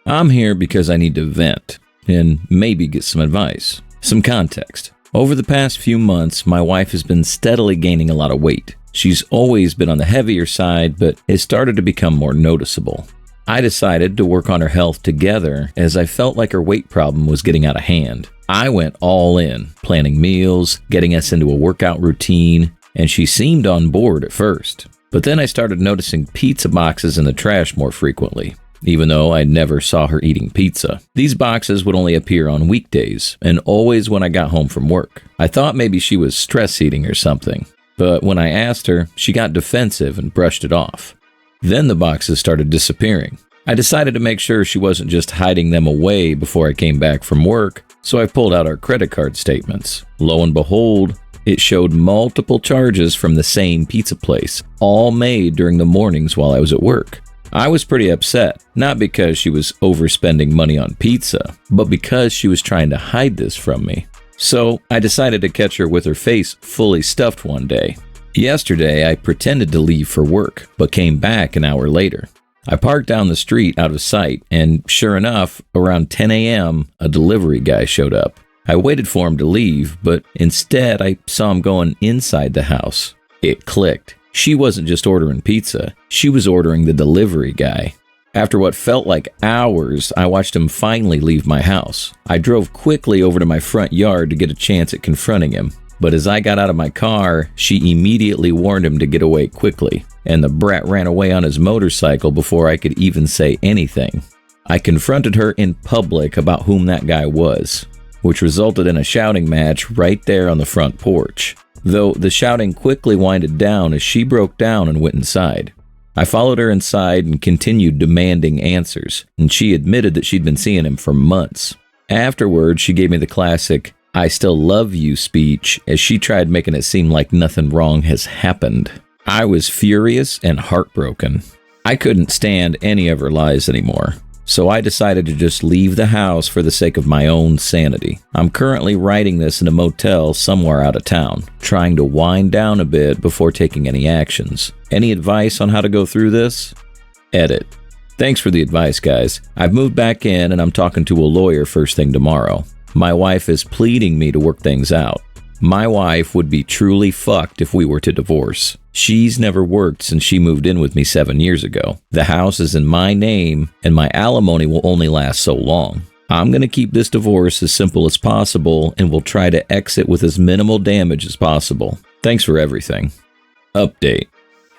I'm here because I need to vent and maybe get some advice. Some context. Over the past few months, my wife has been steadily gaining a lot of weight. She's always been on the heavier side, but it started to become more noticeable. I decided to work on her health together as I felt like her weight problem was getting out of hand. I went all in, planning meals, getting us into a workout routine, and she seemed on board at first. But then I started noticing pizza boxes in the trash more frequently, even though I never saw her eating pizza. These boxes would only appear on weekdays, and always when I got home from work. I thought maybe she was stress eating or something, but when I asked her, she got defensive and brushed it off. Then the boxes started disappearing. I decided to make sure she wasn't just hiding them away before I came back from work, so I pulled out our credit card statements. Lo and behold, it showed multiple charges from the same pizza place, all made during the mornings while I was at work. I was pretty upset, not because she was overspending money on pizza, but because she was trying to hide this from me. So I decided to catch her with her face fully stuffed one day. Yesterday, I pretended to leave for work, but came back an hour later. I parked down the street out of sight, and sure enough, around 10 a.m., a delivery guy showed up. I waited for him to leave, but instead I saw him going inside the house. It clicked. She wasn't just ordering pizza, she was ordering the delivery guy. After what felt like hours, I watched him finally leave my house. I drove quickly over to my front yard to get a chance at confronting him. But as I got out of my car, she immediately warned him to get away quickly, and the brat ran away on his motorcycle before I could even say anything. I confronted her in public about whom that guy was, which resulted in a shouting match right there on the front porch, though the shouting quickly winded down as she broke down and went inside. I followed her inside and continued demanding answers, and she admitted that she'd been seeing him for months. Afterwards, she gave me the classic, "I still love you" speech as she tried making it seem like nothing wrong has happened. I was furious and heartbroken. I couldn't stand any of her lies anymore, so I decided to just leave the house for the sake of my own sanity. I'm currently writing this in a motel somewhere out of town, trying to wind down a bit before taking any actions. Any advice on how to go through this? Edit. Thanks for the advice, guys. I've moved back in and I'm talking to a lawyer first thing tomorrow. My wife is pleading me to work things out. My wife would be truly fucked if we were to divorce. She's never worked since she moved in with me 7 years ago. The house is in my name, and my alimony will only last so long. I'm going to keep this divorce as simple as possible, and will try to exit with as minimal damage as possible. Thanks for everything. Update.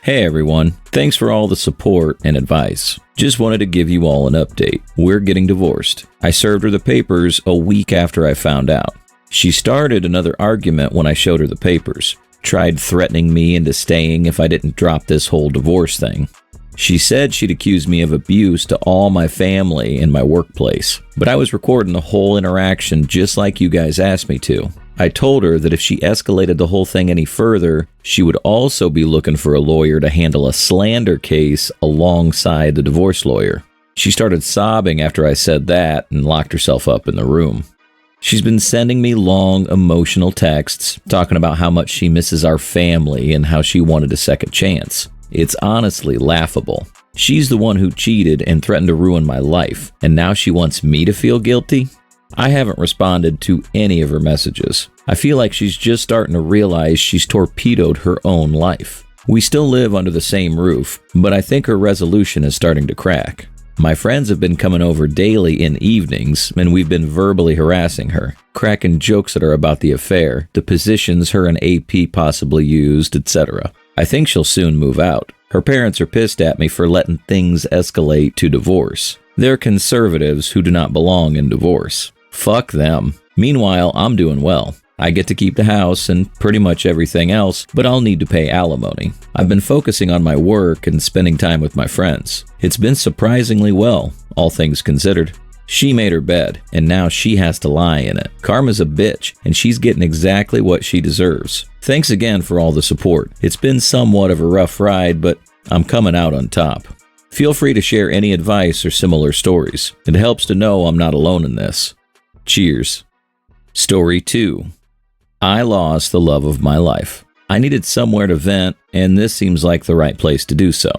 Hey everyone, thanks for all the support and advice. Just wanted to give you all an update. We're getting divorced. I served her the papers a week after I found out. She started another argument when I showed her the papers. Tried threatening me into staying if I didn't drop this whole divorce thing. She said she'd accuse me of abuse to all my family and my workplace, but I was recording the whole interaction just like you guys asked me to. I told her that if she escalated the whole thing any further, she would also be looking for a lawyer to handle a slander case alongside the divorce lawyer. She started sobbing after I said that and locked herself up in the room. She's been sending me long, emotional texts talking about how much she misses our family and how she wanted a second chance. It's honestly laughable. She's the one who cheated and threatened to ruin my life, and now she wants me to feel guilty? I haven't responded to any of her messages. I feel like she's just starting to realize she's torpedoed her own life. We still live under the same roof, but I think her resolution is starting to crack. My friends have been coming over daily in evenings, and we've been verbally harassing her, cracking jokes at her about the affair, the positions her and AP possibly used, etc. I think she'll soon move out. Her parents are pissed at me for letting things escalate to divorce. They're conservatives who do not belong in divorce. Fuck them. Meanwhile, I'm doing well. I get to keep the house and pretty much everything else, but I'll need to pay alimony. I've been focusing on my work and spending time with my friends. It's been surprisingly well, all things considered. She made her bed, and now she has to lie in it. Karma's a bitch, and she's getting exactly what she deserves. Thanks again for all the support. It's been somewhat of a rough ride, but I'm coming out on top. Feel free to share any advice or similar stories. It helps to know I'm not alone in this. Cheers. Story 2. I lost the love of my life. I needed somewhere to vent, and this seems like the right place to do so.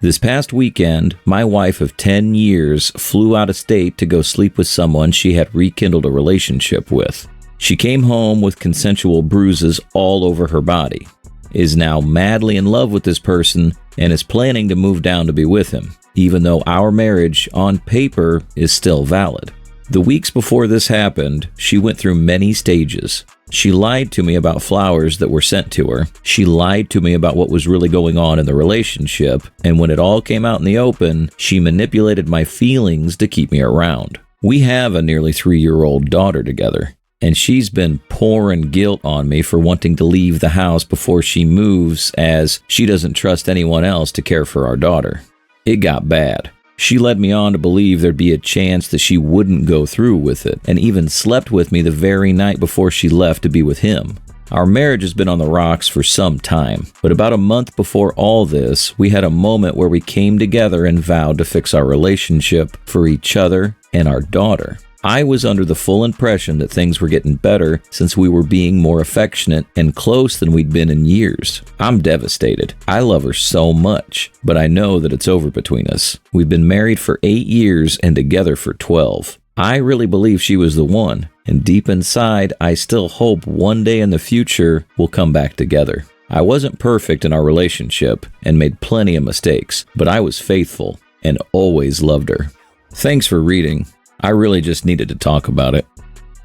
This past weekend, my wife of 10 years flew out of state to go sleep with someone she had rekindled a relationship with. She came home with consensual bruises all over her body, is now madly in love with this person, and is planning to move down to be with him, even though our marriage on paper is still valid. The weeks before this happened, she went through many stages. She lied to me about flowers that were sent to her. She lied to me about what was really going on in the relationship. And when it all came out in the open, she manipulated my feelings to keep me around. We have a nearly 3-year-old daughter together, and she's been pouring guilt on me for wanting to leave the house before she moves, as she doesn't trust anyone else to care for our daughter. It got bad. She led me on to believe there'd be a chance that she wouldn't go through with it, and even slept with me the very night before she left to be with him. Our marriage has been on the rocks for some time, but about a month before all this, we had a moment where we came together and vowed to fix our relationship for each other and our daughter. I was under the full impression that things were getting better since we were being more affectionate and close than we'd been in years. I'm devastated. I love her so much, but I know that it's over between us. We've been married for 8 years and together for 12. I really believe she was the one, and deep inside, I still hope one day in the future we'll come back together. I wasn't perfect in our relationship and made plenty of mistakes, but I was faithful and always loved her. Thanks for reading. I really just needed to talk about it.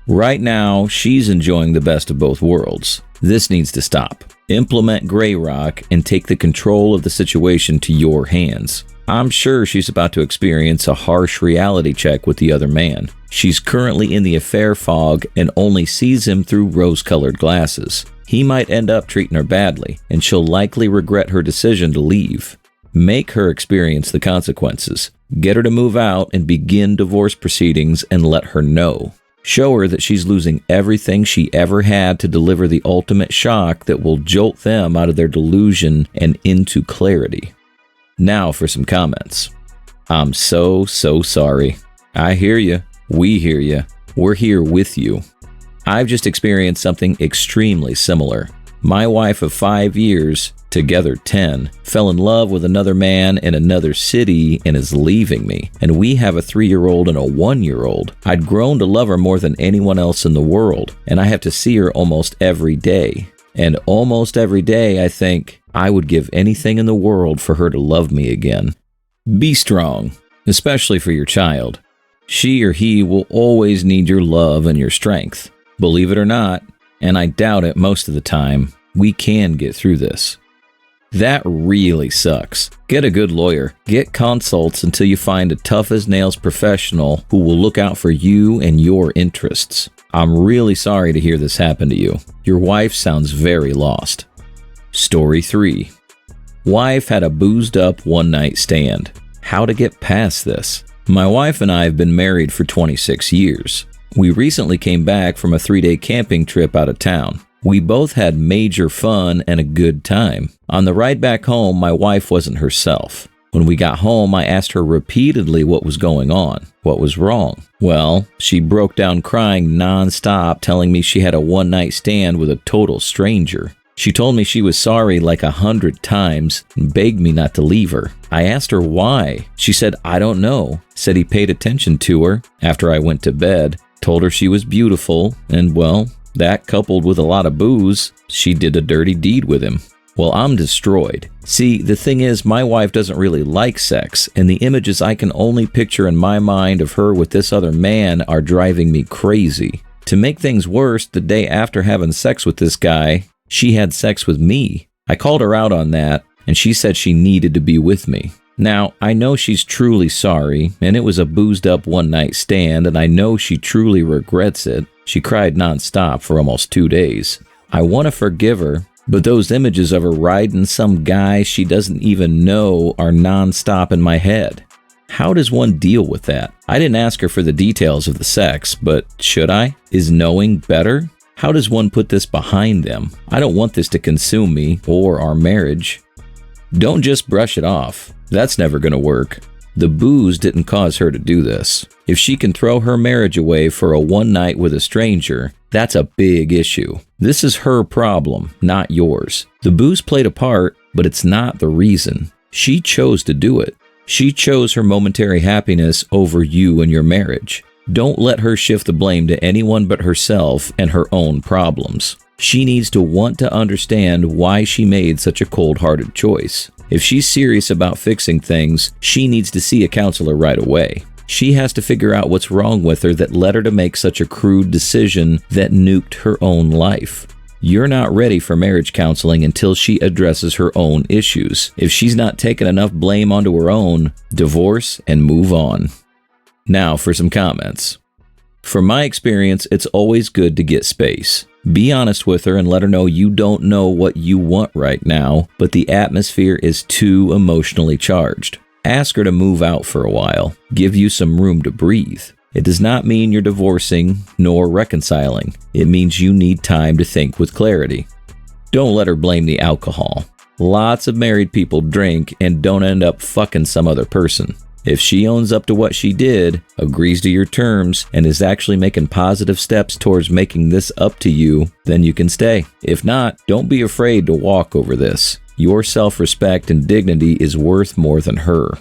Right now, she's enjoying the best of both worlds. This needs to stop. Implement Grey Rock and take the control of the situation to your hands. I'm sure she's about to experience a harsh reality check with the other man. She's currently in the affair fog and only sees him through rose-colored glasses. He might end up treating her badly, and she'll likely regret her decision to leave. Make her experience the consequences. Get her to move out and begin divorce proceedings and let her know. Show her that she's losing everything she ever had to deliver the ultimate shock that will jolt them out of their delusion and into clarity. Now for some comments. I'm so sorry. I hear you. We hear you. We're here with you. I've just experienced something extremely similar. My wife of 5 years, together 10, fell in love with another man in another city and is leaving me. And we have a 3-year-old and a 1-year-old. I'd grown to love her more than anyone else in the world, and I have to see her almost every day. And almost every day I think, I would give anything in the world for her to love me again. Be strong, especially for your child. She or he will always need your love and your strength. Believe it or not, and I doubt it most of the time, we can get through this. That really sucks. Get a good lawyer. Get consults until you find a tough-as-nails professional who will look out for you and your interests. I'm really sorry to hear this happen to you. Your wife sounds very lost. Story 3. Wife had a boozed-up one-night stand. How to get past this? My wife and I have been married for 26 years. We recently came back from a 3-day camping trip out of town. We both had major fun and a good time. On the ride back home, my wife wasn't herself. When we got home, I asked her repeatedly what was going on, what was wrong. Well, she broke down crying nonstop, telling me she had a one-night stand with a total stranger. She told me she was sorry like 100 times and begged me not to leave her. I asked her why. She said, I don't know. Said he paid attention to her after I went to bed. Told her she was beautiful, and well, that coupled with a lot of booze, she did a dirty deed with him. Well, I'm destroyed. See, the thing is, my wife doesn't really like sex, and the images I can only picture in my mind of her with this other man are driving me crazy. To make things worse, the day after having sex with this guy, she had sex with me. I called her out on that, and she said she needed to be with me. Now, I know she's truly sorry, and it was a boozed-up one-night stand, and I know she truly regrets it. She cried nonstop for almost 2 days. I want to forgive her, but those images of her riding some guy she doesn't even know are nonstop in my head. How does one deal with that? I didn't ask her for the details of the sex, but should I? Is knowing better? How does one put this behind them? I don't want this to consume me or our marriage. Don't just brush it off. That's never going to work. The booze didn't cause her to do this. If she can throw her marriage away for a one night with a stranger, that's a big issue. This is her problem, not yours. The booze played a part, but it's not the reason. She chose to do it. She chose her momentary happiness over you and your marriage. Don't let her shift the blame to anyone but herself and her own problems. She needs to want to understand why she made such a cold-hearted choice. If she's serious about fixing things, she needs to see a counselor right away. She has to figure out what's wrong with her that led her to make such a crude decision that nuked her own life. You're not ready for marriage counseling until she addresses her own issues. If she's not taking enough blame onto her own, divorce and move on. Now for some comments. From my experience, it's always good to get space. Be honest with her and let her know you don't know what you want right now, but the atmosphere is too emotionally charged. Ask her to move out for a while. Give you some room to breathe. It does not mean you're divorcing nor reconciling. It means you need time to think with clarity. Don't let her blame the alcohol. Lots of married people drink and don't end up fucking some other person. If she owns up to what she did, agrees to your terms, and is actually making positive steps towards making this up to you, then you can stay. If not, don't be afraid to walk over this. Your self-respect and dignity is worth more than her.